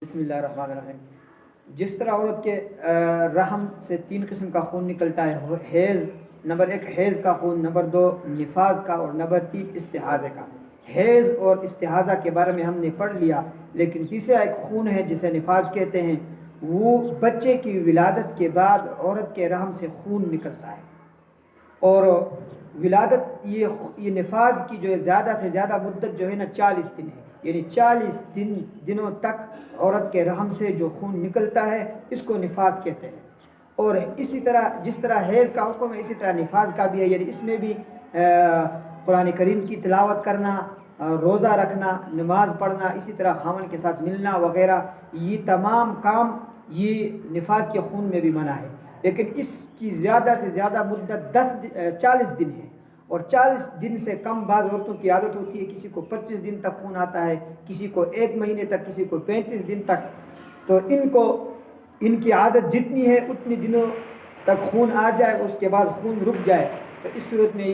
بسم اللہ الرحمن الرحیم۔ جس طرح عورت کے رحم سے 3 قسم کا خون نکلتا ہے، حیض نمبر 1 حیض کا خون، نمبر 2 نفاس کا، اور نمبر 3 استحاضہ کا۔ حیض اور استحاضہ کے بارے میں ہم نے پڑھ لیا، لیکن تیسرا ایک خون ہے جسے نفاس کہتے ہیں، وہ بچے کی ولادت کے بعد عورت کے رحم سے خون نکلتا ہے۔ اور ولادت یہ نفاس کی جو ہے زیادہ سے زیادہ مدت جو ہے نا 40 دن ہے، یعنی 40 دنوں تک عورت کے رحم سے جو خون نکلتا ہے اس کو نفاس کہتے ہیں۔ اور اسی طرح جس طرح حیض کا حکم ہے اسی طرح نفاس کا بھی ہے، یعنی اس میں بھی قرآن کریم کی تلاوت کرنا، روزہ رکھنا، نماز پڑھنا، اسی طرح خاوند کے ساتھ ملنا وغیرہ، یہ تمام کام یہ نفاس کے خون میں بھی منع ہے۔ لیکن اس کی زیادہ سے زیادہ مدت 40 دن ہے، اور 40 دن سے کم بعض عورتوں کی عادت ہوتی ہے، کسی کو 25 دن تک خون آتا ہے، کسی کو 1 مہینے تک، کسی کو 35 دن تک۔ تو ان کی عادت جتنی ہے اتنی دنوں تک خون آ جائے، اس کے بعد خون رک جائے، تو اس صورت میں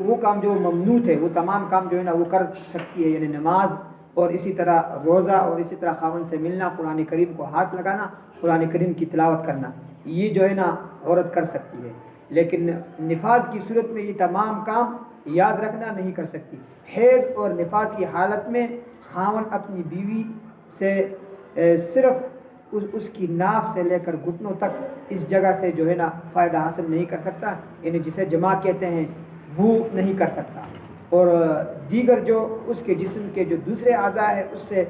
وہ کام جو ممنوع ہے وہ تمام کام جو ہے نا وہ کر سکتی ہے، یعنی نماز اور اسی طرح روزہ اور اسی طرح خاوند سے ملنا، قرآن کریم کو ہاتھ لگانا، قرآن کریم کی تلاوت کرنا، یہ جو ہے نا عورت کر سکتی ہے۔ لیکن نفاس کی صورت میں یہ تمام کام یاد رکھنا نہیں کر سکتی۔ حیض اور نفاس کی حالت میں خاوند اپنی بیوی سے صرف اس کی ناف سے لے کر گھٹنوں تک اس جگہ سے جو ہے نا فائدہ حاصل نہیں کر سکتا، یعنی جسے جماع کہتے ہیں وہ نہیں کر سکتا، اور دیگر جو اس کے جسم کے جو دوسرے اعضاء ہیں اس سے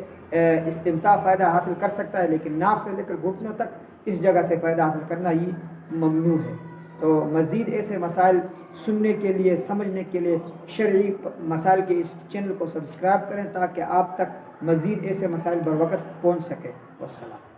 استمتاع فائدہ حاصل کر سکتا ہے، لیکن ناف سے لے کر گھٹنوں تک اس جگہ سے فائدہ حاصل کرنا یہ ممنوع ہے۔ تو مزید ایسے مسائل سننے کے لیے، سمجھنے کے لیے شرعی مسائل کے اس چینل کو سبسکرائب کریں تاکہ آپ تک مزید ایسے مسائل بر وقت پہنچ سکے۔ والسلام۔